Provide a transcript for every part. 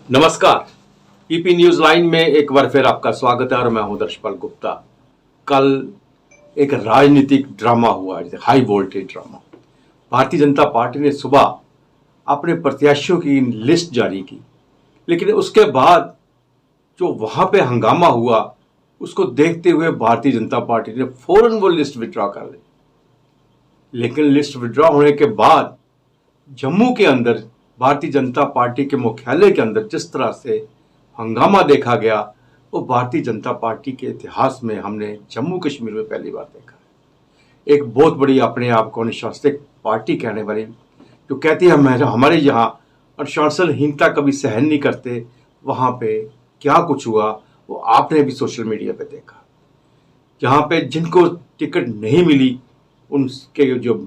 नमस्कार। EP news line में एक बार फिर आपका स्वागत है और मैं हूं दर्शपाल गुप्ता। कल एक राजनीतिक ड्रामा हुआ, high voltage drama. Bharatiya Janata party ने सुबह अपने प्रत्याशियों की लिस्ट जारी की, लेकिन उसके बाद जो वहां पे हंगामा हुआ उसको देखते हुए भारतीय जनता पार्टी ने फौरन वो लिस्ट विड्रॉ कर ली। लेकिन लिस्ट विड्रॉ होने के बाद जम्मू के अंदर भारतीय जनता पार्टी के मुख्यालय के अंदर जिस तरह से हंगामा देखा गया, वो भारतीय जनता पार्टी के इतिहास में हमने जम्मू कश्मीर में पहली बार देखा है। एक बहुत बड़ी अपने आप को अनुशासित पार्टी कहने वाली जो कहती है हमारे यहाँ अनुशासनहीनता कभी सहन नहीं करते, वहाँ पे क्या कुछ हुआ वो आपने भी सोशल मीडिया पे देखा। जहाँ पे जिनको टिकट नहीं मिली उनके जो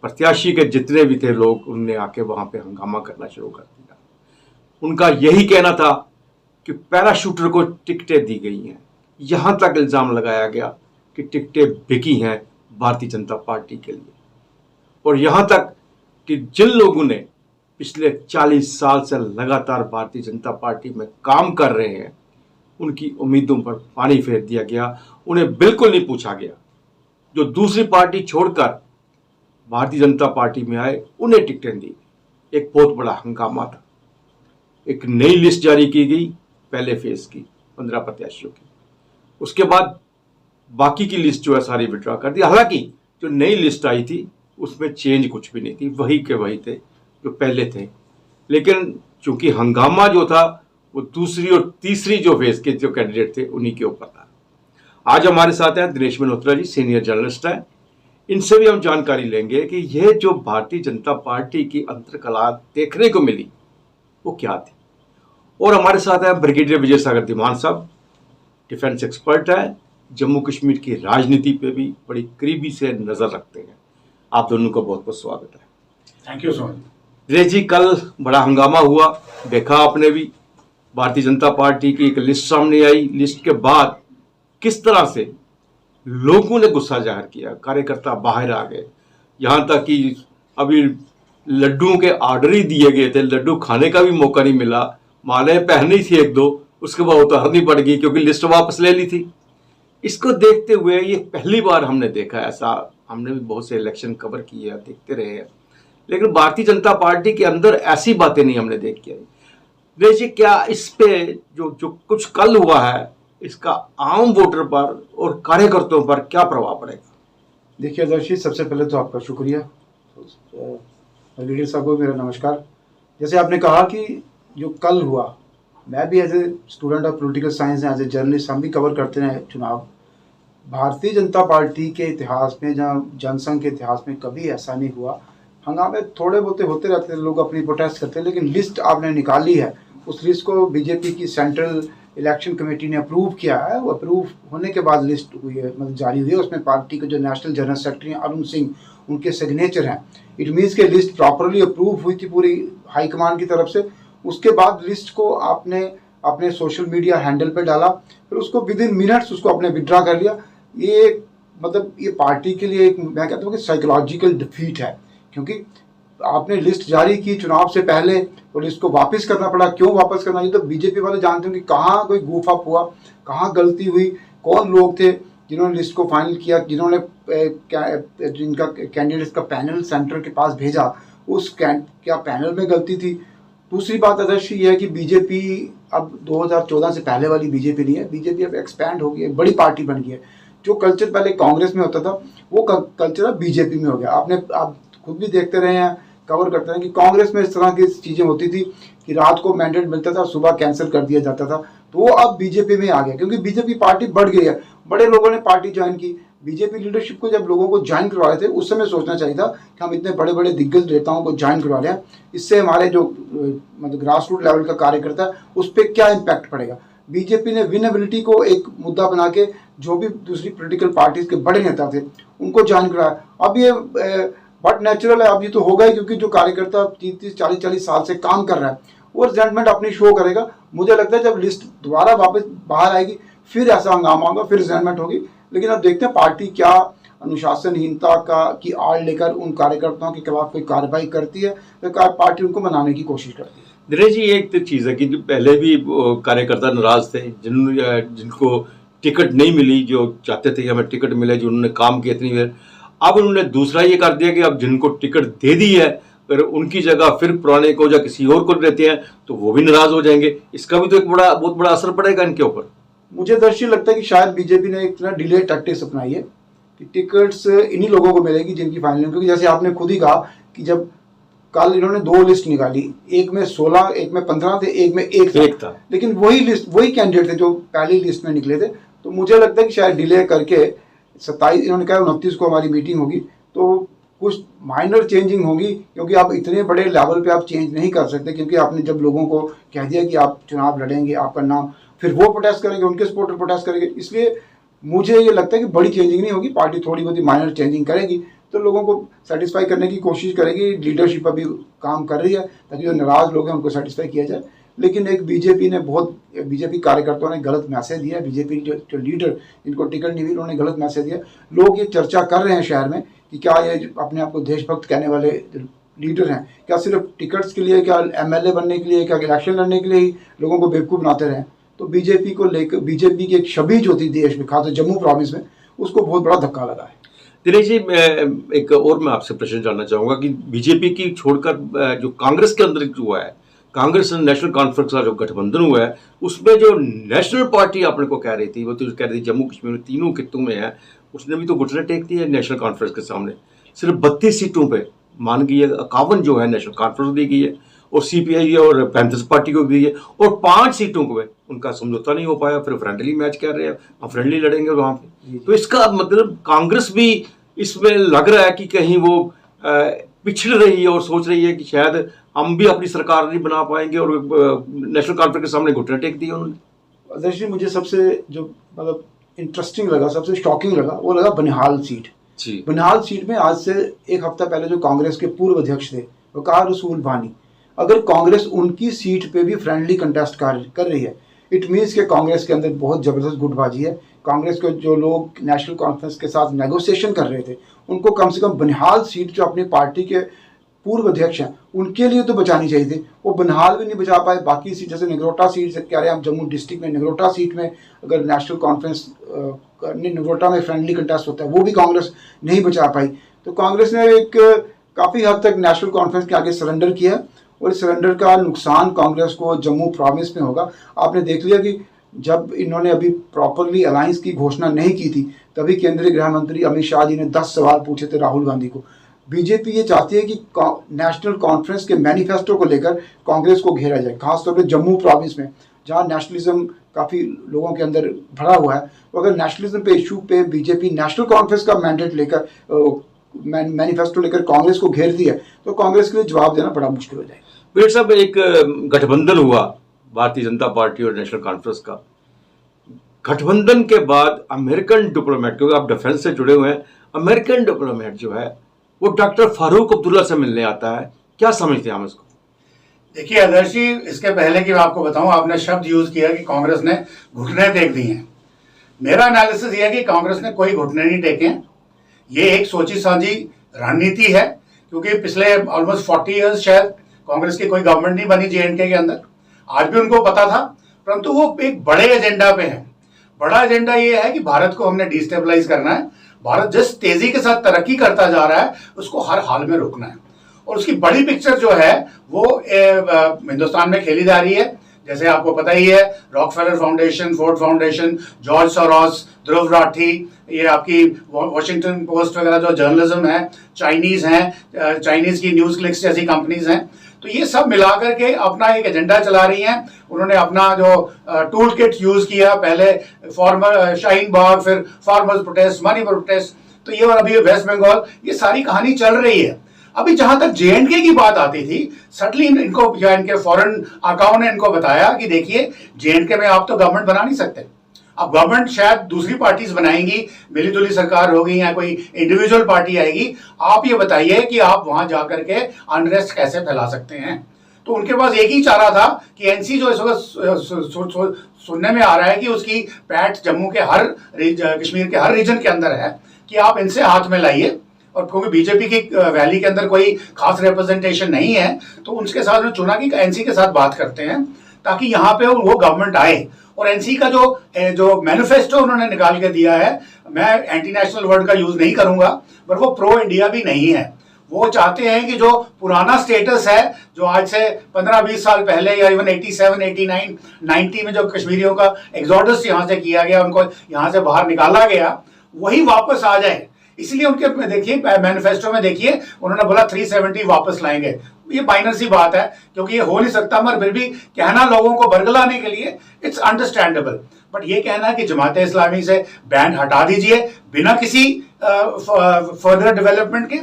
प्रत्याशी के जितने भी थे लोग, उनने आके वहां पे हंगामा करना शुरू कर दिया। उनका यही कहना था कि पैराशूटर को टिकटें दी गई हैं। यहां तक इल्जाम लगाया गया कि टिकटें बिकी हैं भारतीय जनता पार्टी के लिए, और यहां तक कि जिन लोगों ने पिछले 40 साल से लगातार भारतीय जनता पार्टी में काम कर रहे हैं, उनकी उम्मीदों पर पानी फेर दिया गया। उन्हें बिल्कुल नहीं पूछा गया। जो दूसरी पार्टी छोड़कर भारतीय जनता पार्टी में आए उन्हें टिकटें दी। एक बहुत बड़ा हंगामा था। एक नई लिस्ट जारी की गई पहले फेज की 15 प्रत्याशियों की। उसके बाद बाकी की लिस्ट जो है सारी विड्रॉ कर दी। हालांकि जो नई लिस्ट आई थी उसमें चेंज कुछ भी नहीं थी, वही के वही थे जो पहले थे। लेकिन चूंकि हंगामा जो था वो दूसरी और तीसरी जो फेज के जो कैंडिडेट थे उन्हीं के ऊपर था। आज हमारे साथ हैं दिनेश मल्होत्रा जी, सीनियर जर्नलिस्ट हैं। इनसे भी हम जानकारी लेंगे कि यह जो भारतीय जनता पार्टी की अंतर्कला देखने को मिली वो क्या थी। और हमारे साथ है ब्रिगेडियर विजय सागर धीमान साहब, डिफेंस एक्सपर्ट है, जम्मू कश्मीर की राजनीति पे भी बड़ी करीबी से नजर रखते हैं। आप दोनों का बहुत बहुत स्वागत है। Thank you so much. Dinesh ji, कल बड़ा हंगामा हुआ, देखा आपने भी। भारतीय जनता पार्टी की एक लिस्ट सामने आई। लिस्ट के बाद किस तरह से लोगों ने गुस्सा जाहिर किया, कार्यकर्ता बाहर आ गए। यहाँ तक कि अभी लड्डुओं के ऑर्डर ही दिए गए थे, लड्डू खाने का भी मौका नहीं मिला। मालाएं पहनी थी एक दो, उसके बाद उतारनी पड़ गई क्योंकि लिस्ट वापस ले ली थी। इसको देखते हुए ये पहली बार हमने देखा ऐसा। हमने भी बहुत से इलेक्शन कवर किए हैं, देखते रहे हैं, लेकिन भारतीय जनता पार्टी के अंदर ऐसी बातें नहीं हमने देखी है। देखिए, क्या इस पे जो कुछ कल हुआ है इसका आम वोटर पर और कार्यकर्ताओं पर क्या प्रभाव पड़ेगा? देखिए आदर्शी, सबसे पहले तो आपका शुक्रिया। लीडर साहब को मेरा नमस्कार। जैसे आपने कहा कि जो कल हुआ, मैं भी as a student of political science as a journalist हम भी कवर करते हैं चुनाव। भारतीय जनता पार्टी के इतिहास में, जहाँ जनसंघ के इतिहास में कभी ऐसा नहीं हुआ। हंगामे थोड़े बहुत होते रहते हैं, लोग अपनी प्रोटेस्ट करते हैं, लेकिन लिस्ट आपने निकाली है, उस लिस्ट को बीजेपी की सेंट्रल इलेक्शन कमेटी ने अप्रूव किया है। वो अप्रूव होने के बाद लिस्ट हुई है, मतलब जारी हुई है। उसमें पार्टी के जो नेशनल जनरल सेक्रेटरी हैं अरुण सिंह, उनके सिग्नेचर हैं। इट मीन्स के लिस्ट प्रॉपरली अप्रूव हुई थी पूरी हाईकमान की तरफ से। उसके बाद लिस्ट को आपने अपने सोशल मीडिया हैंडल पे डाला, फिर उसको विद इन मिनट्स उसको आपने विड्रॉ कर लिया। ये मतलब ये पार्टी के लिए एक, मैं कहता हूँ कि साइकोलॉजिकल डिफीट है, क्योंकि आपने लिस्ट जारी की चुनाव से पहले और लिस्ट को वापस करना पड़ा। क्यों वापस करना? ये तो बीजेपी वाले जानते हैं कि कहाँ कोई goof up हुआ, कहाँ गलती हुई, कौन लोग थे जिन्होंने लिस्ट को फाइनल किया, जिन्होंने जिनका कैंडिडेट्स का पैनल सेंटर के पास भेजा, उस क्या पैनल में गलती थी। दूसरी बात आदर्श ये है कि बीजेपी अब 2014 से पहले वाली बीजेपी नहीं है। बीजेपी अब एक्सपैंड हो गई है, बड़ी पार्टी बन गई है। जो कल्चर पहले कांग्रेस में होता था वो कल्चर अब बीजेपी में हो गया। आप खुद भी देखते रहे हैं, कवर करते हैं कि कांग्रेस में इस तरह की चीज़ें होती थी कि रात को मैंडेट मिलता था, सुबह कैंसिल कर दिया जाता था। तो वो अब बीजेपी में आ गया, क्योंकि बीजेपी पार्टी बढ़ गई है। बड़े लोगों ने पार्टी ज्वाइन की। बीजेपी लीडरशिप को जब लोगों को ज्वाइन करवा रहे थे, उस समय सोचना चाहिए था कि हम इतने बड़े बड़े दिग्गज नेताओं को ज्वाइन करवा रहे हैं, इससे हमारे जो मतलब ग्रास रूट लेवल का कार्यकर्ता है उस पर क्या इम्पैक्ट पड़ेगा। बीजेपी ने विनेबिलिटी को एक मुद्दा बना के जो भी दूसरी पोलिटिकल पार्टीज के बड़े नेता थे उनको ज्वाइन करवाया। अब ये बट नेचुरल है, अब ये तो होगा ही, क्योंकि जो कार्यकर्ता 30-40 साल से काम कर रहा है वो रिजल्टमेंट अपनी शो करेगा। मुझे लगता है जब लिस्ट दोबारा वापस बाहर आएगी फिर ऐसा हंगामा होगा, फिर रिजल्टमेंट होगी। लेकिन अब देखते हैं पार्टी क्या अनुशासनहीनता की आड़ लेकर उन कार्यकर्ताओं के खिलाफ कोई कार्रवाई करती है तो पार्टी उनको मनाने की कोशिश करती है। दिनेश जी, एक तो चीज़ है कि जो पहले भी कार्यकर्ता नाराज थे, जिनको टिकट नहीं मिली, जो चाहते थे कि हमें टिकट मिले, जो उन्होंने काम किया इतनी देर, अब उन्होंने दूसरा ये कर दिया कि अब जिनको टिकट दे दी है अगर उनकी जगह फिर पुराने को या किसी और को देते हैं तो वो भी नाराज हो जाएंगे। इसका भी तो एक बहुत बड़ा असर पड़ेगा इनके ऊपर। मुझे दरअसल लगता है कि शायद बीजेपी ने एक तरह डिले टैक्टिक्स अपनाई है कि टिकट्स इन्हीं लोगों को मिलेगी जिनकी फाइनल, क्योंकि जैसे आपने खुद ही कहा कि जब कल इन्होंने 2 लिस्ट निकाली, एक में 16, एक में 15 थे, एक में एक था। लेकिन वही लिस्ट, वही कैंडिडेट थे जो पहली लिस्ट में निकले थे। तो मुझे लगता है कि शायद डिले करके 27, इन्होंने कहा 29 को हमारी मीटिंग होगी तो कुछ माइनर चेंजिंग होगी, क्योंकि आप इतने बड़े लेवल पे आप चेंज नहीं कर सकते, क्योंकि आपने जब लोगों को कह दिया कि आप चुनाव लड़ेंगे, आपका नाम, फिर वो प्रोटेस्ट करेंगे, उनके सपोर्टर प्रोटेस्ट करेंगे। इसलिए मुझे ये लगता है कि बड़ी चेंजिंग नहीं होगी, पार्टी थोड़ी बहुत माइनर चेंजिंग करेगी तो लोगों को सेटिस्फाई करने की कोशिश करेगी। लीडरशिप अभी काम कर रही है ताकि जो नाराज लोग हैं उनको सेटिस्फाई किया जाए। लेकिन एक बीजेपी कार्यकर्ताओं ने गलत मैसेज दिया, बीजेपी जो लीडर जिनको टिकट नहीं मिली उन्होंने गलत मैसेज दिया। लोग ये चर्चा कर रहे हैं शहर में कि क्या ये अपने आप को देशभक्त कहने वाले लीडर हैं, क्या सिर्फ टिकट्स के लिए, क्या एमएलए बनने के लिए, क्या इलेक्शन लड़ने के लिए ही लोगों को बेवकूफ़ बनाते रहे। तो बीजेपी को लेकर, बीजेपी की एक छवि जो थी देश में, खासकर जम्मू प्रोविंस में, उसको बहुत बड़ा धक्का लगा है। दिनेश जी, एक और मैं आपसे प्रश्न जानना चाहूँगा कि बीजेपी की छोड़कर जो कांग्रेस के अंदर जो हुआ है, कांग्रेस नेशनल कॉन्फ्रेंस का जो गठबंधन हुआ है, उसमें जो नेशनल पार्टी आपने को कह रही थी, वो तो कह रही थी जम्मू कश्मीर में तीनों खित्तों में है, उसने भी तो घुटने टेक दिए है नेशनल कॉन्फ्रेंस के सामने। सिर्फ 32 सीटों पे मान गई है, 51 जो है नेशनल कॉन्फ्रेंस दी गई है और सीपीआई और पैंथर्स पार्टी को दी है, और 5 सीटों को उनका समझौता नहीं हो पाया, फिर फ्रेंडली मैच कर रहे हैं, हम फ्रेंडली लड़ेंगे वहाँ पे। तो इसका मतलब कांग्रेस भी इसमें लग रहा है कि कहीं वो पिछड़ रही है और सोच रही है कि शायद हम भी अपनी सरकार नहीं बना पाएंगे, और नेशनल कॉन्फ्रेंस के सामने घुटने टेक दिए उन्होंने। दरअसल मुझे सबसे जो मतलब इंटरेस्टिंग लगा, सबसे शॉकिंग लगा, वो लगा बनिहाल सीट। बनिहाल सीट में आज से एक हफ्ता पहले जो कांग्रेस के पूर्व अध्यक्ष थे वकार रसूल वानी, अगर कांग्रेस उनकी सीट पे भी फ्रेंडली कंटेस्ट कर रही है, इट मीन्स कि कांग्रेस के अंदर बहुत ज़बरदस्त गुटबाजी है। कांग्रेस के जो लोग नेशनल कॉन्फ्रेंस के साथ नेगोशिएशन कर रहे थे, उनको कम से कम बनिहाल सीट जो अपनी पार्टी के पूर्व अध्यक्ष हैं उनके लिए तो बचानी चाहिए थी, वो बनिहाल भी नहीं बचा पाए। बाकी सीट जैसे नगरोटा सीट से कह रहे हैं हम, जम्मू डिस्ट्रिक्ट में नगरोटा सीट में अगर नेशनल कॉन्फ्रेंस नगरोटा में फ्रेंडली कंटेस्ट होता है, वो भी कांग्रेस नहीं बचा पाई। तो कांग्रेस ने एक काफ़ी हद तक नेशनल कॉन्फ्रेंस के आगे सरेंडर किया, और इस सरेंडर का नुकसान कांग्रेस को जम्मू प्रोविंस में होगा। आपने देख लिया कि जब इन्होंने अभी प्रॉपरली अलायंस की घोषणा नहीं की थी, तभी केंद्रीय गृह मंत्री अमित शाह जी ने 10 सवाल पूछे थे राहुल गांधी को। बीजेपी ये चाहती है कि नेशनल कॉन्फ्रेंस के मैनिफेस्टो को लेकर कांग्रेस को घेरा जाए, खासतौर पर जम्मू प्रोविंस में जहाँ नेशनलिज्म काफ़ी लोगों के अंदर भरा हुआ है। तो अगर नेशनलिज्म पे इशू पे बीजेपी नेशनल कॉन्फ्रेंस का मैंडेट लेकर, मैनिफेस्टो लेकर कांग्रेस को घेरती है, तो कांग्रेस के लिए जवाब देना बड़ा मुश्किल हो जाएगा। पीर साहब, एक गठबंधन हुआ भारतीय जनता पार्टी और नेशनल कॉन्फ्रेंस का। गठबंधन के बाद अमेरिकन डिप्लोमेट, क्योंकि आप डिफेंस से जुड़े हुए हैं, अमेरिकन डिप्लोमेट जो है वो डॉक्टर फारूक अब्दुल्ला से मिलने आता है, क्या समझते हैं हम इसको? देखिए आदर्श जी, इसके पहले कि मैं आपको बताऊं, आपने शब्द यूज किया कि कांग्रेस ने घुटने टेक दिए हैं। मेरा एनालिसिस यह है कि कांग्रेस ने कोई घुटने नहीं टेके हैं। ये एक सोची समझी रणनीति है, क्योंकि पिछले ऑलमोस्ट 40 ईयर्स शायद कांग्रेस की कोई गवर्नमेंट नहीं बनी जे&के अंदर। आज भी उनको पता था, परंतु वो एक बड़े एजेंडा पे है। बड़ा एजेंडा ये है कि भारत को हमने डिस्टेबलाइज करना है। भारत जिस तेजी के साथ तरक्की करता जा रहा है उसको हर हाल में रोकना है, और उसकी बड़ी पिक्चर जो है वो हिंदुस्तान में खेली जा रही है। जैसे आपको पता ही है, Rockefeller foundation, Ford foundation, George Soros, Dhruv Rathee, ये आपकी वॉशिंगटन पोस्ट वगैरह जो जर्नलिज्म है, चाइनीज हैं, चाइनीज की न्यूज क्लिक्स जैसी कंपनीज हैं, तो ये सब मिलाकर के अपना एक एजेंडा चला रही हैं। उन्होंने अपना जो टूल किट यूज किया, पहले फॉर्मर शाहीन बाग, फिर फार्मर्स प्रोटेस्ट, मणिपुर प्रोटेस्ट, तो ये और अभी वेस्ट बंगाल, ये सारी कहानी चल रही है। अभी जहां तक जे&के की बात आती थी, सडनली इनको या इनके फॉरेन आकाओं ने इनको बताया कि देखिए जे&के में आप तो गवर्नमेंट बना नहीं सकते, अब गवर्नमेंट शायद दूसरी पार्टीज बनाएंगी, मिली जुली सरकार होगी या कोई इंडिविजुअल पार्टी आएगी, आप ये बताइए कि आप वहां जाकर के अनरेस्ट कैसे फैला सकते हैं। तो उनके पास एक ही चारा था कि एनसी जो इस वक्त सुनने में आ रहा है कि उसकी पैठ जम्मू के कश्मीर के हर रीजन के अंदर है, कि आप इनसे हाथ में लाइए, और क्योंकि बीजेपी की वैली के अंदर कोई खास रिप्रेजेंटेशन नहीं है तो उनके साथ उन्होंने चुना कि एनसी के साथ बात करते हैं ताकि यहाँ पे वो गवर्नमेंट आए। और एनसी का जो मैनिफेस्टो उन्होंने निकाल के दिया है, मैं एंटी नेशनल वर्ड का यूज नहीं करूंगा, पर वो प्रो इंडिया भी नहीं है। वो चाहते हैं कि जो पुराना स्टेटस है, जो आज से 15-20 साल पहले या इवन 87, 89, 90 में जो कश्मीरियों का एग्जोडस यहाँ से किया गया, उनको यहाँ से बाहर निकाला गया, वही वापस आ जाए। इसलिए उनके देखिए मैनिफेस्टो में देखिए उन्होंने बोला 370 वापस लाएंगे। ये माइनर सी बात है क्योंकि ये हो नहीं सकता, मगर फिर भी कहना लोगों को बरगलाने के लिए इट्स अंडरस्टैंडेबल। बट ये कहना कि जमात इस्लामी से बैंड हटा दीजिए बिना किसी फर्दर डेवलपमेंट के,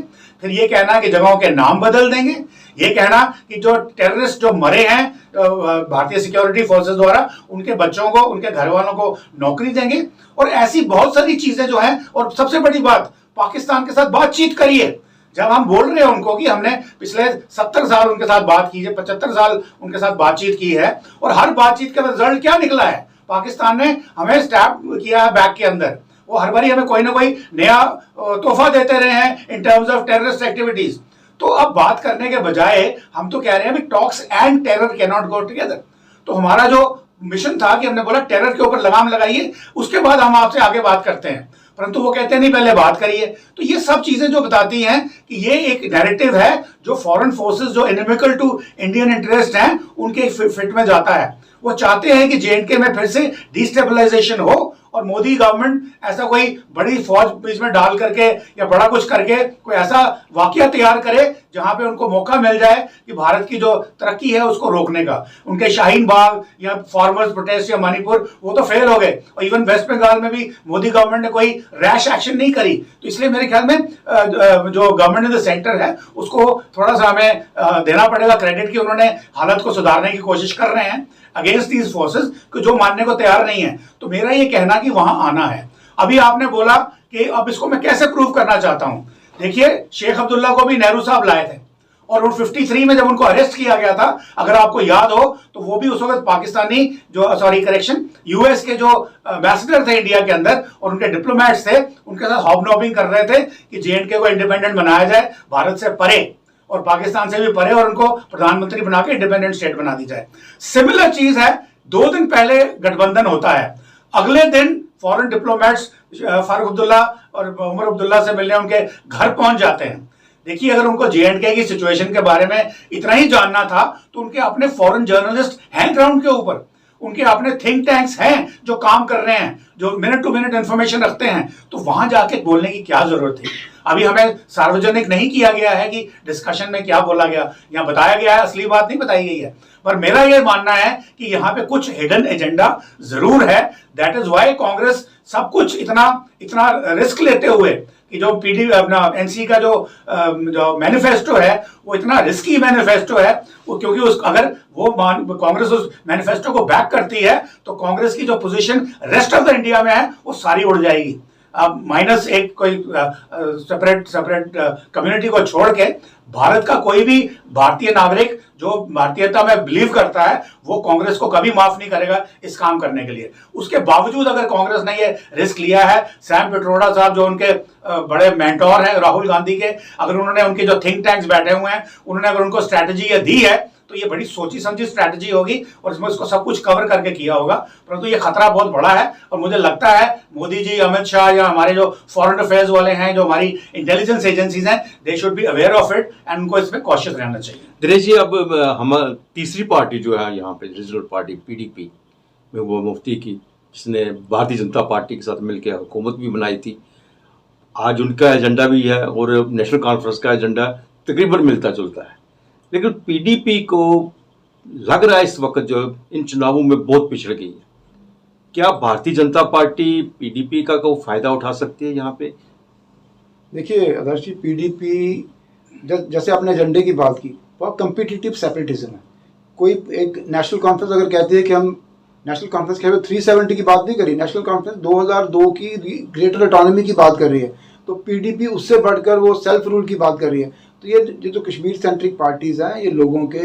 फिर ये कहना कि जगहों के नाम बदल देंगे, ये कहना कि जो टेररिस्ट जो मरे हैं भारतीय सिक्योरिटी फोर्सेस द्वारा, उनके बच्चों को, उनके घर वालों को नौकरी देंगे, और ऐसी बहुत सारी चीजें जो हैं। और सबसे बड़ी बात, पाकिस्तान के साथ बातचीत करिए। जब हम बोल रहे हैं उनको कि हमने पिछले 70 साल उनके साथ बात की है, 75 साल उनके साथ बातचीत की है, और हर बातचीत का रिजल्ट क्या निकला है? पाकिस्तान ने हमें स्टैप किया है बैक के अंदर। वो हर बारी हमें कोई ना कोई नया तोहफा देते रहे हैं in terms of terrorist activities. तो अब बात करने के बजाय हम तो कह रहे हैं talks and terror can not go together. तो हमारा जो मिशन था कि हमने बोला टेरर के ऊपर लगाम लगाइए, उसके बाद हम आपसे आगे बात करते हैं, परंतु वो कहते हैं नहीं पहले बात करिए। तो ये सब चीजें जो बताती हैं कि ये एक नैरेटिव है जो फॉरेन फोर्सेस जो इनमिकल टू इंडियन इंटरेस्ट हैं उनके फिट में जाता है। वो चाहते हैं कि जेएंडके में फिर से डिस्टेबलाइजेशन हो और मोदी गवर्नमेंट ऐसा कोई बड़ी फौज बीच में डाल करके या बड़ा कुछ करके कोई ऐसा वाकया तैयार करे जहां पे उनको मौका मिल जाए कि भारत की जो तरक्की है उसको रोकने का। उनके शाहीन बाग या फार्मर्स प्रोटेस्ट या मणिपुर वो तो फेल हो गए, और इवन वेस्ट बंगाल में भी मोदी गवर्नमेंट ने कोई रैश एक्शन नहीं करी। तो इसलिए मेरे ख्याल में जो गवर्नमेंट इन द सेंटर है उसको थोड़ा सा हमें देना पड़ेगा क्रेडिट कि उन्होंने हालत को सुधारने की कोशिश कर रहे हैं अगेंस्ट दीज फोर्सेस जो मानने को तैयार नहीं है। तो मेरा ये कहना कि वहां आना है। अभी आपने बोला कि अब इसको मैं कैसे प्रूव करना चाहता हूं। देखिए, शेख अब्दुल्ला को भी नेहरू साहब लाए थे, और उन 53 में जब उनको अरेस्ट किया गया था, अगर आपको याद हो तो वो भी उस वक्त पाकिस्तानी यूएस के जो एम्बेसडर थे इंडिया के अंदर और उनके डिप्लोमेट्स थे, उनके साथ हॉबनॉबिंग कर रहे थे कि जेएंडके को इंडिपेंडेंट बनाया जाए, भारत से परे और पाकिस्तान से भी परे, और उनको प्रधानमंत्री बना के इंडिपेंडेंट स्टेट बना दी जाए। सिमिलर चीज है, 2 दिन पहले गठबंधन होता है, अगले दिन फॉरेन डिप्लोमेट्स फारूक अब्दुल्ला और उमर अब्दुल्ला से मिलने उनके घर पहुंच जाते हैं। देखिए, अगर उनको जेएंडके की सिचुएशन के बारे में इतना ही जानना था तो उनके अपने फॉरेन जर्नलिस्ट हैं ग्राउंड के ऊपर, उनके अपने थिंक टैंक्स हैं जो काम कर रहे हैं, जो मिनट टू मिनट इंफॉर्मेशन रखते हैं। तो वहां जाके बोलने की क्या जरूरत थी? अभी हमें सार्वजनिक नहीं किया गया है कि डिस्कशन में क्या बोला गया, यहाँ बताया गया है, असली बात नहीं बताई गई है। पर मेरा यह मानना है कि यहाँ पे कुछ हिडन एजेंडा जरूर है। दैट इज वाई कांग्रेस सब कुछ इतना रिस्क लेते हुए कि जो अपना एनसी का जो मैनिफेस्टो है वो इतना रिस्की मैनिफेस्टो है, वो क्योंकि अगर वो कांग्रेस उस मैनिफेस्टो को बैक करती है तो कांग्रेस की जो position rest of the India में है वो सारी उड़ जाएगी। अब माइनस एक कोई सेपरेट कम्युनिटी को छोड़ के भारत का कोई भी भारतीय नागरिक जो भारतीयता में बिलीव करता है वो कांग्रेस को कभी माफ नहीं करेगा इस काम करने के लिए। उसके बावजूद अगर कांग्रेस ने ये रिस्क लिया है, सैम पिट्रोडा साहब जो उनके बड़े मेंटोर हैं राहुल गांधी के, अगर उन्होंने उनके जो थिंक टैंक्स बैठे हुए हैं उन्होंने अगर उनको स्ट्रैटेजी ये दी है तो ये बड़ी सोची समझी स्ट्रैटेजी होगी और इसमें उसको सब कुछ कवर करके किया होगा। परंतु ये खतरा बहुत बड़ा है और मुझे लगता है मोदी जी, अमित शाह या हमारे जो फॉरेन अफेयर्स वाले हैं, जो हमारी इंटेलिजेंस एजेंसीज हैं, they should be aware of it and उनको इसमें कॉशियस रहना चाहिए। दिनेश जी, अब हम तीसरी पार्टी जो है यहाँ पे रीजनल पार्टी पीडीपी में वो मुफ्ती की, जिसने भारतीय जनता पार्टी के साथ मिलकर हुकूमत भी बनाई थी, आज उनका एजेंडा भी है और नेशनल कॉन्फ्रेंस का एजेंडा तकरीबन मिलता जुलता है, लेकिन पीडीपी को लग रहा है इस वक्त जो इन चुनावों में बहुत पिछड़ गई है। क्या भारतीय जनता पार्टी पीडीपी का कोई फायदा उठा सकती है यहाँ पे? देखिए आदर्श जी, पीडीपी जैसे आपने एजेंडे की बात की, बहुत कम्पिटिटिव सेपरेटिज्म है। कोई एक नेशनल कॉन्फ्रेंस अगर कहती है कि हम नेशनल कॉन्फ्रेंस के 370 की बात नहीं करी, नेशनल कॉन्फ्रेंस 2002 की ग्रेटर ऑटोनॉमी की बात कर रही है, तो पीडीपी उससे बढ़कर वो सेल्फ रूल की बात कर रही है। तो ये जो कश्मीर सेंट्रिक पार्टीज़ हैं, ये लोगों के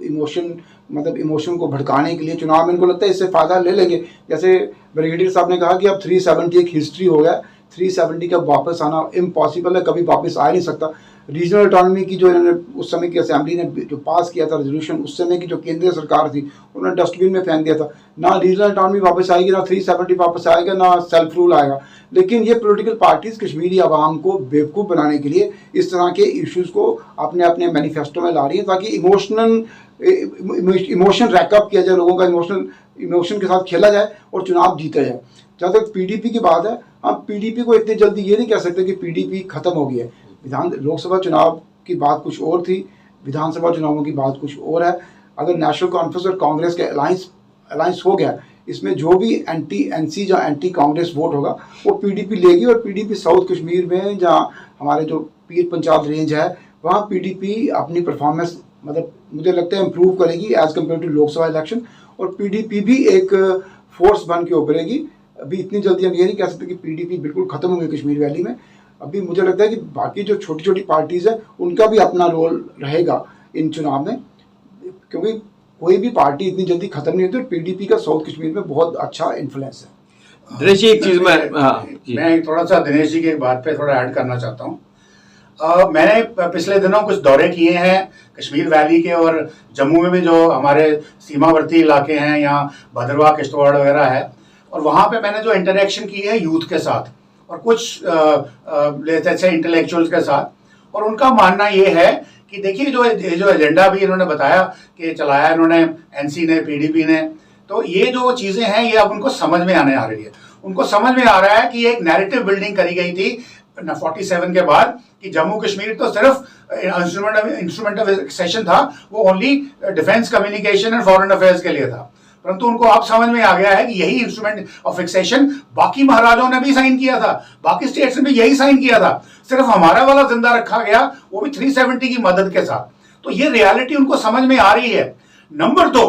इमोशन को भड़काने के लिए चुनाव में इनको लगता है इससे फ़ायदा ले लेंगे। जैसे ब्रिगेडियर साहब ने कहा कि अब 370 एक हिस्ट्री हो गया, 370 का वापस आना इम्पॉसिबल है, कभी वापस आ ही नहीं सकता। रीजनल ऑटोनॉमी की जो इन्होंने उस समय की असेंबली ने जो पास किया था रेजोल्यूशन, उस समय की जो केंद्रीय सरकार थी उन्होंने डस्टबिन में फेंक दिया था। ना रीजनल ऑटोनॉमी वापस आएगी, ना 370 वापस आएगा, ना सेल्फ रूल आएगा। लेकिन ये पॉलिटिकल पार्टीज कश्मीरी आवाम को बेवकूफ़ बनाने के लिए इस तरह के इश्यूज़ को अपने अपने मैनिफेस्टो में ला रही है, ताकि इमोशन रैकअप किया जाए, लोगों का इमोशन के साथ खेला जाए और चुनाव जीता जाए। जहाँ तक पीडीपी की बात है, हम पीडीपी को इतनी जल्दी ये नहीं कह सकते कि पीडीपी खत्म हो गई है। लोकसभा चुनाव की बात कुछ और थी, विधानसभा चुनावों की बात कुछ और है। अगर नेशनल कॉन्फ्रेंस और कांग्रेस के अलायंस हो गया, इसमें जो भी एंटी एनसी या एंटी कांग्रेस वोट होगा वो पीडीपी लेगी, और पीडीपी साउथ कश्मीर में जहाँ हमारे जो पीर पंचाल रेंज है वहाँ पीडीपी अपनी परफॉर्मेंस मतलब मुझे लगता है इम्प्रूव करेगी as compare to Lok Sabha election, और पीडीपी भी एक फोर्स बन के उभरेगी। अभी इतनी जल्दी हम ये नहीं कह सकते कि पीडीपी बिल्कुल खत्म हो गई कश्मीर वैली में। अभी मुझे लगता है कि बाकी जो छोटी छोटी पार्टीज है उनका भी अपना रोल रहेगा इन चुनाव में, क्योंकि कोई भी पार्टी इतनी जल्दी खत्म नहीं होती, और पीडीपी का साउथ कश्मीर में बहुत अच्छा इन्फ्लुएंस है। दिनेश जी, एक चीज मैं थोड़ा सा दिनेश जी की एक बात पे थोड़ा ऐड करना चाहता हूँ। मैंने पिछले दिनों कुछ दौरे किए हैं कश्मीर वैली के, और जम्मू में भी जो हमारे सीमावर्ती इलाके हैं, यहाँ भद्रवाह किश्तवाड़ वगैरह है, और वहाँ पे मैंने जो इंटरेक्शन की है यूथ के साथ और कुछ जैसे इंटेलेक्चुअल्स के साथ, और उनका मानना ये है कि देखिए जो एजेंडा भी इन्होंने बताया कि चलाया इन्होंने एनसी ने, पीडीपी ने, तो ये जो चीज़ें हैं ये अब उनको समझ में आने आ रही है। उनको समझ में आ रहा है कि एक नैरेटिव बिल्डिंग करी गई थी 47 के बाद कि जम्मू कश्मीर तो सिर्फ इंस्ट्रूमेंट ऑफ एक्सेशन था, वो only defence, communication and foreign affairs के लिए था। परंतु उनको अब समझ में आ गया है कि यही इंस्ट्रूमेंट ऑफ फिक्सेशन बाकी महाराजाओं ने भी साइन किया था, बाकी स्टेट्स ने भी यही साइन किया था, सिर्फ हमारा वाला जिंदा रखा गया, वो भी 370 की मदद के साथ। तो ये रियलिटी उनको समझ में आ रही है। नंबर 2,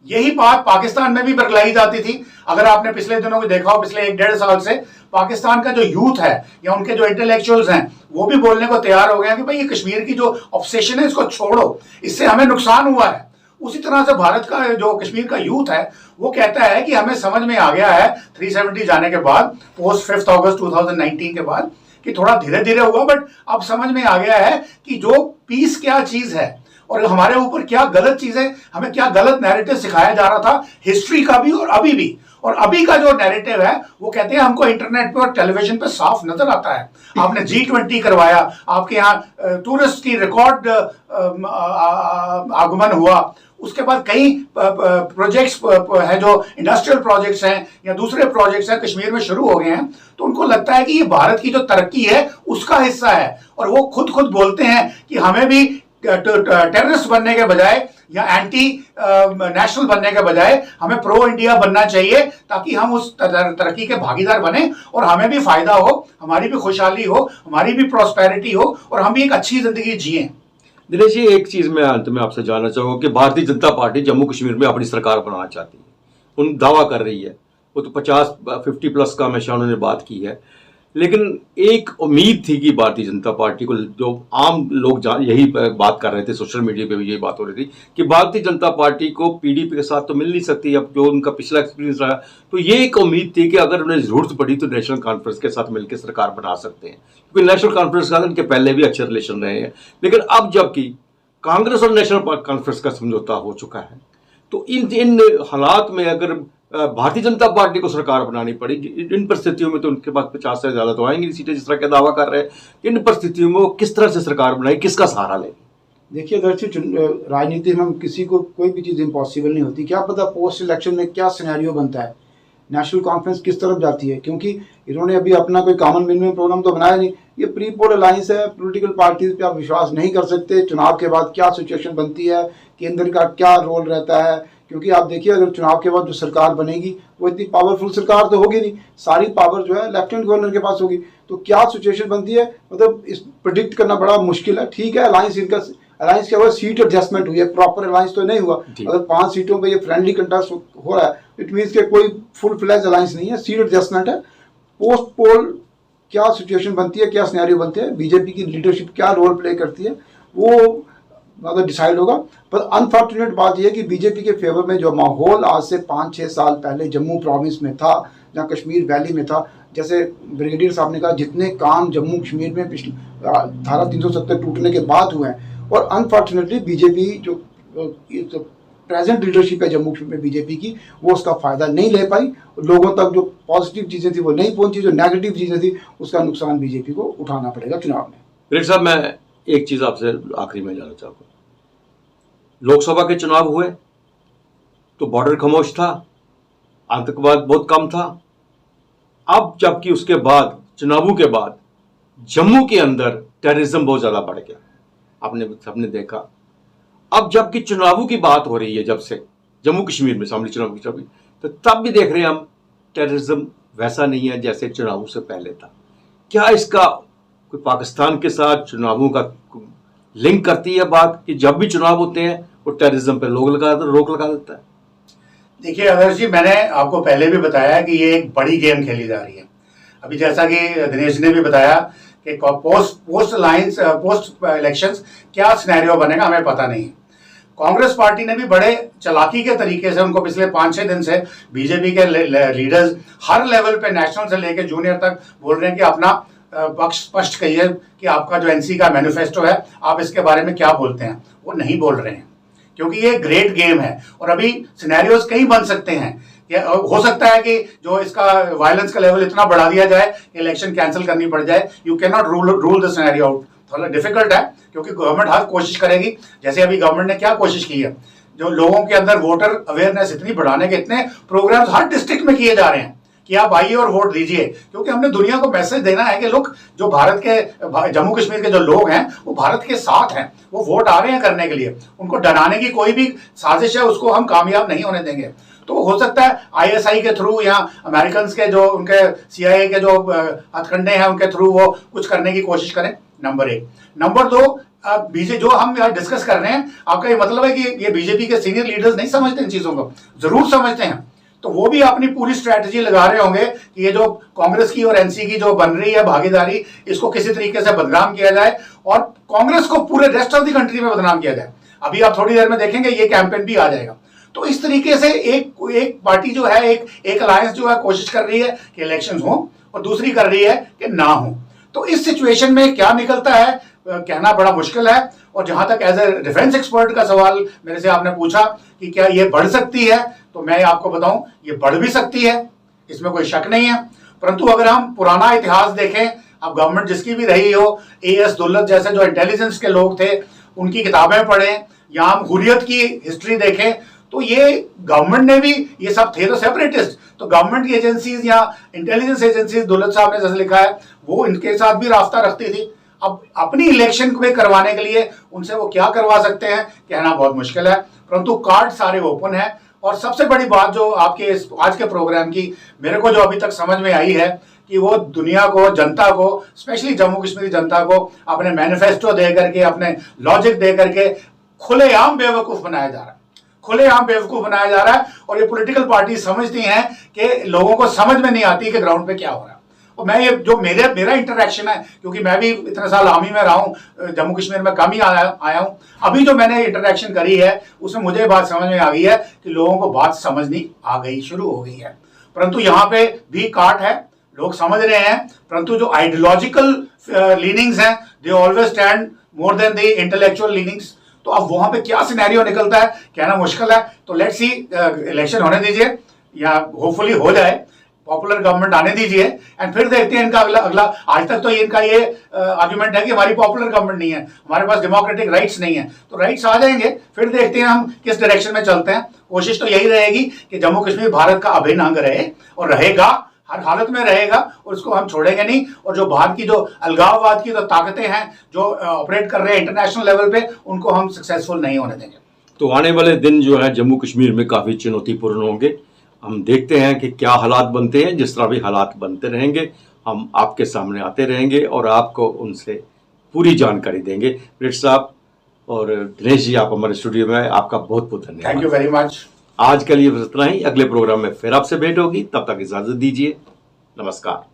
यही बात पाकिस्तान में भी बरगलाई जाती थी। अगर आपने पिछले दिनों को देखा हो, पिछले 1-1.5 साल से पाकिस्तान का जो यूथ है या उनके जो इंटेलेक्चुअल्स हैं वो भी बोलने को तैयार हो गए हैं कि भाई ये कश्मीर की जो ऑब्सेशन है इसको छोड़ो, इससे हमें नुकसान हुआ है। उसी तरह से भारत का जो कश्मीर का यूथ है वो कहता है कि हमें समझ में आ गया है 370 जाने के बाद, पोस्ट 5 अगस्त 2019 के बाद, कि थोड़ा धीरे धीरे हुआ, बट अब समझ में आ गया है कि जो पीस क्या चीज है और हमारे ऊपर क्या गलत चीजें, हमें क्या गलत नैरेटिव सिखाया जा रहा था हिस्ट्री का भी और अभी भी। और अभी का जो नैरेटिव है वो कहते हैं हमको इंटरनेट पे और टेलीविजन पे साफ नजर आता है। आपने G20 करवाया, आपके यहाँ टूरिस्ट की रिकॉर्ड आगमन हुआ, उसके बाद कई प्रोजेक्ट्स है जो इंडस्ट्रियल प्रोजेक्ट्स हैं या दूसरे प्रोजेक्ट्स हैं कश्मीर में शुरू हो गए हैं, तो उनको लगता है कि ये भारत की जो तरक्की है उसका हिस्सा है। और वो खुद बोलते हैं कि हमें भी टेररिस्ट बनने के बजाय या एंटी नेशनल बनने के बजाय हमें प्रो इंडिया बनना चाहिए, ताकि हम उस तरक्की के भागीदार बने और हमें भी फायदा हो, हमारी भी खुशहाली हो, हमारी भी प्रॉस्पेरिटी हो और हम भी एक अच्छी जिंदगी जिए। दिनेश जी, एक चीज मैं अंत में आपसे जानना चाहूंगा कि भारतीय जनता पार्टी जम्मू कश्मीर में अपनी सरकार बनाना चाहती है, उन दावा कर रही है, वो तो 50 का हमेशा उन्होंने बात की है, लेकिन एक उम्मीद थी कि भारतीय जनता पार्टी को, जो आम लोग यही बात कर रहे थे, सोशल मीडिया पे भी यही बात हो रही थी कि भारतीय जनता पार्टी को पीडीपी के साथ तो मिल नहीं सकती, अब जो उनका पिछला एक्सपीरियंस रहा, तो ये एक उम्मीद थी कि अगर उन्हें जरूरत पड़ी तो नेशनल कॉन्फ्रेंस के साथ मिलकर सरकार बना सकते हैं, क्योंकि नेशनल कॉन्फ्रेंस के साथ इनके पहले भी अच्छे रिलेशन रहे हैं। लेकिन अब जबकि कांग्रेस और नेशनल कॉन्फ्रेंस का समझौता हो चुका है, तो इन हालात में अगर भारतीय जनता पार्टी को सरकार बनानी पड़ी, इन परिस्थितियों में तो उनके पास 50 से ज्यादा तो आएंगी सीटें जिस तरह का दावा कर रहे हैं, इन परिस्थितियों में वो किस तरह से सरकार बनाई, किसका सहारा लेगी? देखिए दरअसल राजनीति में किसी को कोई भी चीज़ इम्पॉसिबल नहीं होती। क्या पता पोस्ट इलेक्शन में क्या सिनेरियो बनता है, नेशनल कॉन्फ्रेंस किस तरफ जाती है, क्योंकि इन्होंने अभी अपना कोई कॉमन मिनिमम प्रोग्राम तो बनाया नहीं। ये प्री पोल अलायंस है, पॉलिटिकल पार्टीज पे आप विश्वास नहीं कर सकते। चुनाव के बाद क्या सिचुएशन बनती है, केंद्र का क्या रोल रहता है, क्योंकि आप देखिए अगर चुनाव के बाद जो सरकार बनेगी वो इतनी पावरफुल सरकार तो होगी नहीं, सारी पावर जो है लेफ्टिनेंट गवर्नर के पास होगी। तो क्या सिचुएशन बनती है, मतलब इस प्रिडिक्ट करना बड़ा मुश्किल है। ठीक है, अलायंस क्या हुआ, सीट एडजस्टमेंट हुई है, प्रॉपर अलायंस तो नहीं हुआ। अगर 5 सीटों पे ये फ्रेंडली कंटेस्ट हो रहा है, इट मीन्स के कोई फुल फ्लैज अलायंस नहीं है, सीट एडजस्टमेंट है। पोस्ट पोल क्या सिचुएशन बनती है, क्या सिनेरियो बनते हैं, बीजेपी की लीडरशिप क्या रोल प्ले करती है, वो मतलब डिसाइड होगा। पर अनफॉर्चुनेट बात यह है कि बीजेपी के फेवर में जो माहौल आज से 5-6 साल पहले जम्मू प्रोविंस में था, जहाँ कश्मीर वैली में था, जैसे ब्रिगेडियर साहब ने कहा, जितने काम जम्मू कश्मीर में पिछले धारा 370 टूटने के बाद हुए हैं, और अनफॉर्चुनेटली बीजेपी जो प्रेजेंट लीडरशिप है जम्मू कश्मीर में बीजेपी की, वो उसका फ़ायदा नहीं ले पाई। लोगों तक जो पॉजिटिव चीज़ें थी वो नहीं पहुंची, जो नेगेटिव चीज़ें थी उसका नुकसान बीजेपी को उठाना पड़ेगा चुनाव में। रेड्डी साहब, मैं एक चीज़ आपसे आखिरी में जानना चाहूँगा, लोकसभा के चुनाव हुए तो बॉर्डर खामोश था, आतंकवाद बहुत कम था। अब जबकि उसके बाद चुनावों के बाद जम्मू के अंदर टेररिज्म बहुत ज़्यादा बढ़ गया, आपने सबने देखा। अब जबकि चुनावों की बात हो रही है, जब से जम्मू कश्मीर में असेंबली चुनाव की, तो तब भी देख रहे हैं हम टेररिज्म वैसा नहीं है जैसे चुनावों से पहले था। क्या इसका कोई पाकिस्तान के साथ चुनावों का लिंक करती है बात कि जब भी चुनाव होते हैं वो टेररिज्म पे रोक लगा देता है? देखिए आदर्श जी, मैंने आपको पहले भी बताया कि ये एक बड़ी गेम खेली जा रही है। अभी जैसा कि दिनेश ने भी बताया कि पोस्ट इलेक्शंस क्या सिनेरियो बनेगा हमें पता नहीं। कांग्रेस पार्टी ने भी बड़े चालाकी के तरीके से, उनको पिछले 5-6 दिन से बीजेपी के लीडर्स हर लेवल पे, नेशनल से लेकर जूनियर तक, बोल रहे हैं कि अपना पक्ष स्पष्ट कहिए कि आपका जो एनसी का मैनिफेस्टो है आप इसके बारे में क्या बोलते हैं। वो नहीं बोल रहे हैं क्योंकि ये ग्रेट गेम है और अभी सिनेरियोज कई बन सकते हैं। हो सकता है कि जो इसका वायलेंस का लेवल इतना बढ़ा दिया जाए कि इलेक्शन कैंसिल करनी पड़ जाए। You can not rule the scenario out. थोड़ा डिफिकल्ट है क्योंकि गवर्नमेंट हर कोशिश करेगी। जैसे अभी गवर्नमेंट ने क्या कोशिश की है, जो लोगों के अंदर वोटर अवेयरनेस इतनी बढ़ाने के इतने प्रोग्राम्स हर डिस्ट्रिक्ट में किए जा रहे हैं कि आप आइए और वोट दीजिए, क्योंकि हमने दुनिया को मैसेज देना है कि लोग, जो भारत के, जम्मू कश्मीर के जो लोग हैं वो भारत के साथ हैं, वो वोट आ रहे हैं करने के लिए। उनको डराने की कोई भी साजिश है उसको हम कामयाब नहीं होने देंगे। तो हो सकता है आईएसआई के थ्रू या अमेरिकन के जो उनके सीआईए के जो हथकंडे हैं उनके थ्रू वो कुछ करने की कोशिश करें, नंबर 1। नंबर 2, बीजेपी जो हम यहाँ डिस्कस कर रहे हैं, आपका ये मतलब है कि ये बीजेपी के सीनियर लीडर्स नहीं समझते इन चीजों को? जरूर समझते हैं। तो वो भी अपनी पूरी स्ट्रैटेजी लगा रहे होंगे कि ये जो कांग्रेस की और एनसी की जो बन रही है भागीदारी, इसको किसी तरीके से बदनाम किया जाए और कांग्रेस को पूरे रेस्ट ऑफ द कंट्री में बदनाम किया जाए। अभी आप थोड़ी देर में देखेंगे ये कैंपेन भी आ जाएगा। तो इस तरीके से एक पार्टी जो है, एक अलायंस जो है कोशिश कर रही है कि इलेक्शंस हो और दूसरी कर रही है कि ना हो। तो इस सिचुएशन में क्या निकलता है कहना बड़ा मुश्किल है। और जहां तक एज ए डिफेंस एक्सपर्ट का सवाल मेरे से आपने पूछा कि क्या ये बढ़ सकती है, तो मैं आपको बताऊं ये बढ़ भी सकती है, इसमें कोई शक नहीं है। परंतु अगर हम पुराना इतिहास देखें, अब गवर्नमेंट जिसकी भी रही हो, एएस दुल्लत जैसे जो इंटेलिजेंस के लोग थे उनकी किताबें पढ़ें या हम हुर्रियत की हिस्ट्री देखें, तो ये गवर्नमेंट ने भी, ये सब थे तो सेपरेटिस्ट, तो गवर्नमेंट की एजेंसीज या इंटेलिजेंस एजेंसीज, दुल्लत साहब ने जैसे लिखा है, वो इनके साथ भी रास्ता रखती थी। अब अपनी इलेक्शन में करवाने के लिए उनसे वो क्या करवा सकते हैं कहना बहुत मुश्किल है, परंतु कार्ड सारे ओपन है। और सबसे बड़ी बात जो आपके आज के प्रोग्राम की मेरे को जो अभी तक समझ में आई है कि वो दुनिया को, जनता को, स्पेशली जम्मू कश्मीर जनता को अपने मैनिफेस्टो दे करके, अपने लॉजिक दे करके खुलेआम बेवकूफ बनाया जा रहा है, खुलेआम बेवकूफ बनाया जा रहा है। और ये पॉलिटिकल पार्टी समझती हैं कि लोगों को समझ में नहीं आती कि ग्राउंड पे क्या हो रहा है। और मैं ये जो मेरा इंटरेक्शन है, क्योंकि मैं भी इतने साल आर्मी में रहा हूँ, जम्मू कश्मीर में कम ही आया हूँ, अभी जो मैंने इंटरेक्शन करी है उसमें मुझे बात समझ में आ गई है कि लोगों को बात समझनी आ गई, शुरू हो गई है। परंतु यहाँ पे भी काट है, लोग समझ रहे हैं, परंतु जो आइडियोलॉजिकल लीनिंग्स हैं they always stand more than the intellectual leanings. तो अब वहां पे क्या सिनेरियो निकलता है कहना मुश्किल है। तो लेट्स सी, इलेक्शन होने दीजिए या होपफुली हो जाए, पॉपुलर गवर्नमेंट आने दीजिए एंड फिर देखते हैं इनका अगला। आज तक तो इनका ये आर्गुमेंट है कि हमारी पॉपुलर गवर्नमेंट नहीं है, हमारे पास डेमोक्रेटिक राइट्स नहीं है। तो राइट्स आ जाएंगे, फिर देखते हैं हम किस डायरेक्शन में चलते हैं। कोशिश तो यही रहेगी कि जम्मू कश्मीर भारत का अभिन्न अंग रहे और रहेगा, हर हालत में रहेगा, और उसको हम छोड़ेंगे नहीं। और जो बाहर की जो अलगाववाद की जो ताकतें हैं जो ऑपरेट कर रहे हैं इंटरनेशनल लेवल पे, उनको हम सक्सेसफुल नहीं होने देंगे। तो आने वाले दिन जो है जम्मू कश्मीर में काफ़ी चुनौतीपूर्ण होंगे। हम देखते हैं कि क्या हालात बनते हैं। जिस तरह भी हालात बनते रहेंगे हम आपके सामने आते रहेंगे और आपको उनसे पूरी जानकारी देंगे। रेड्डी साहब और दिनेश जी, आप हमारे स्टूडियो में आए, आपका बहुत बहुत धन्यवाद। Thank you very much. आज के लिए बस इतना ही। अगले प्रोग्राम में फिर आपसे भेंट होगी, तब तक इजाजत दीजिए। नमस्कार।